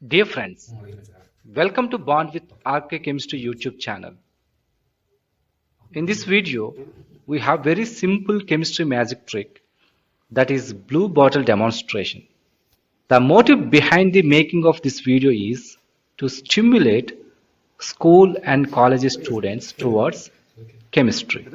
Dear friends, welcome to Bond with RK Chemistry YouTube channel. In this video, we have very simple chemistry magic trick, that is blue bottle demonstration. The motive behind the making of this video is to stimulate school and college students towards chemistry.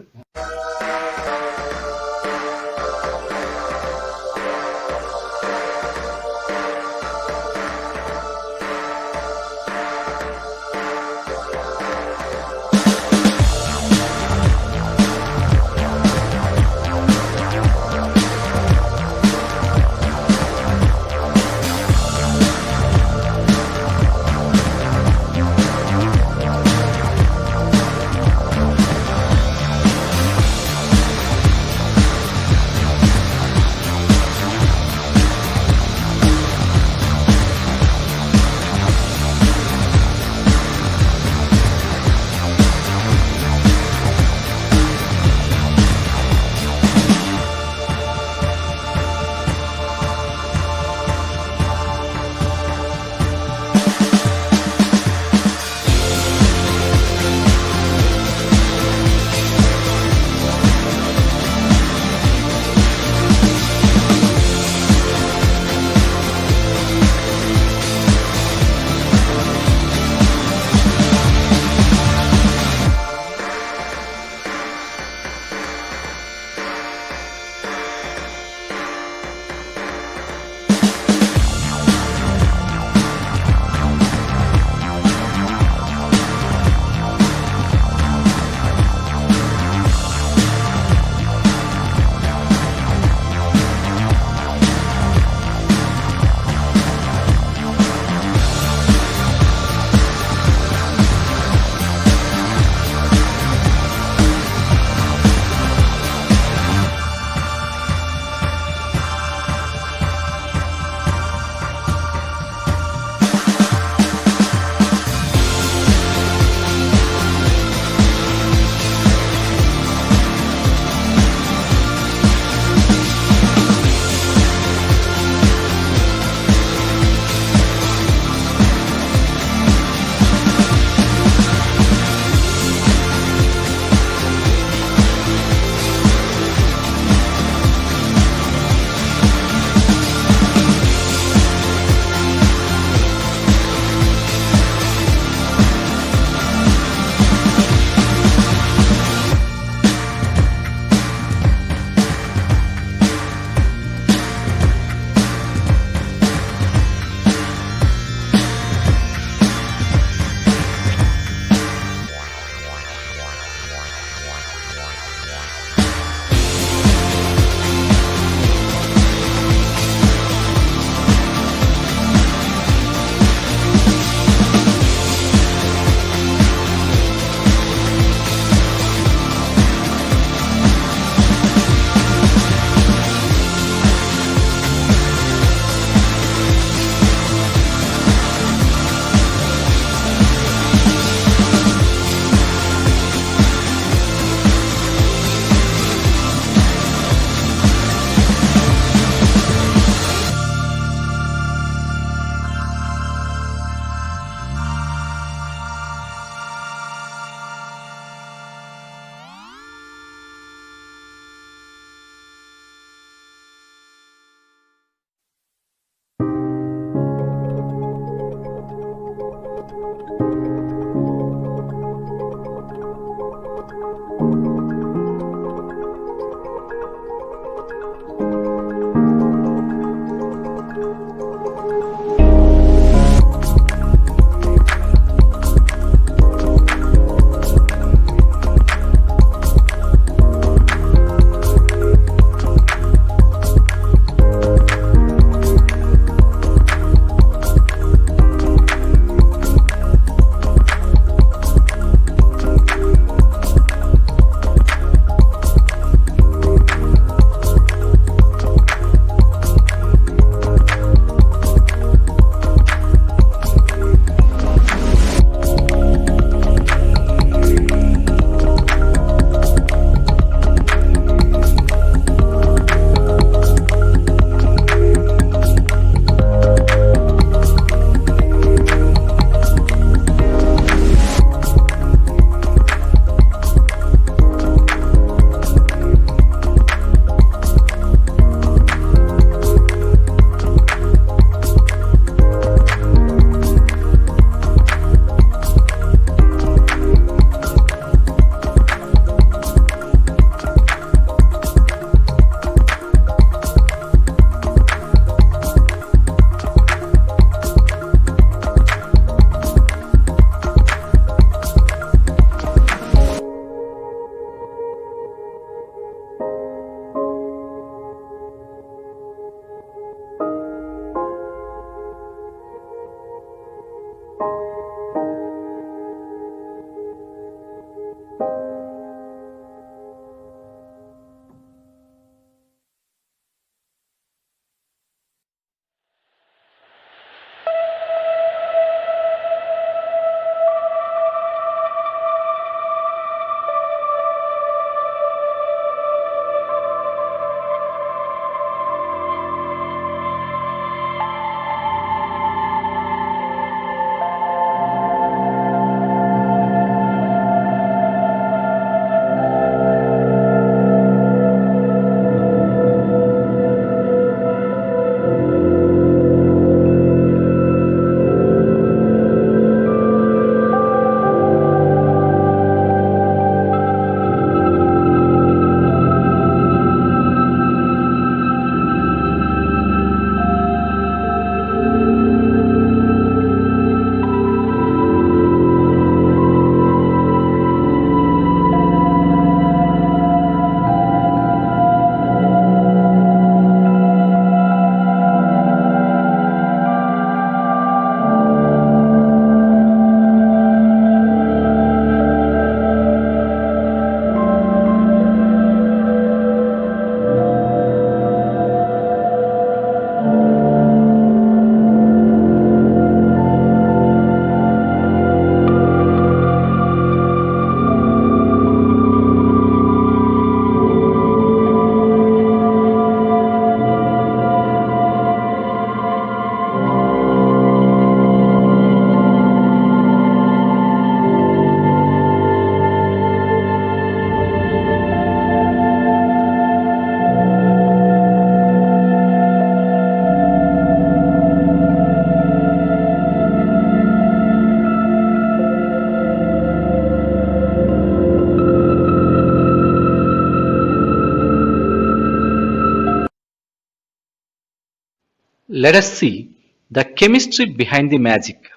Let us see the chemistry behind the magic.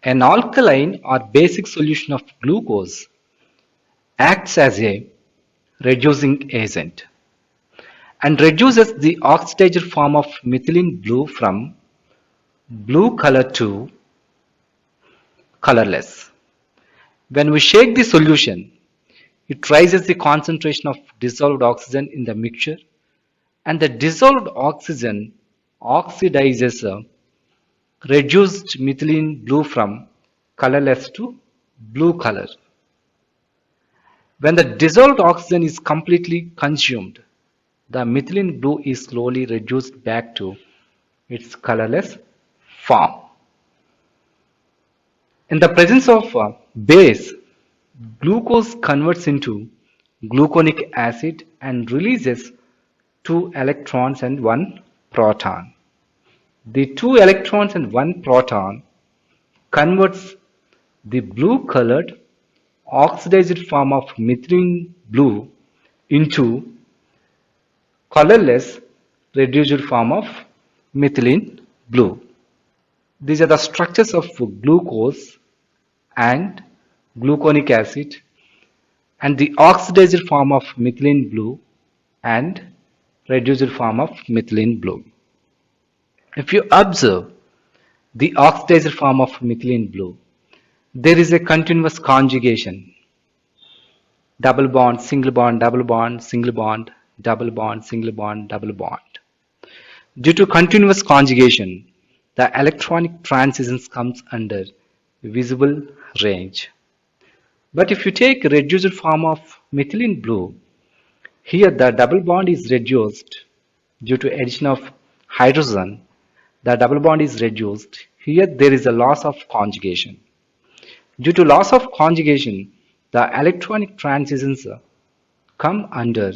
An alkaline or basic solution of glucose acts as a reducing agent and reduces the oxidizer form of methylene blue from blue color to colorless. When we shake the solution, it raises the concentration of dissolved oxygen in the mixture, and the dissolved oxygen oxidizes a reduced methylene blue from colorless to blue color. When the dissolved oxygen is completely consumed, the methylene blue is slowly reduced back to its colorless form. In the presence of base, glucose converts into gluconic acid and releases 2 electrons and 1 proton. The 2 electrons and 1 proton converts the blue colored oxidized form of methylene blue into colorless reduced form of methylene blue. These are the structures of glucose and gluconic acid and the oxidized form of methylene blue and reduced form of methylene blue. If you observe the oxidized form of methylene blue, there is a continuous conjugation. Double bond, single bond, double bond, single bond, double bond, single bond, double bond. Due to continuous conjugation, the electronic transitions comes under visible range. But if you take reduced form of methylene blue, here the double bond is reduced due to addition of hydrogen. The double bond is reduced. Here there is a loss of conjugation. Due to loss of conjugation, the electronic transitions come under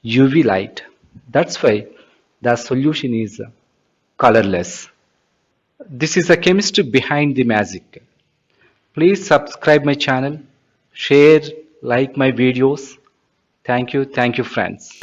UV light. That's why the solution is colorless. This is the chemistry behind the magic. Please subscribe my channel, share, like my videos. Thank you friends.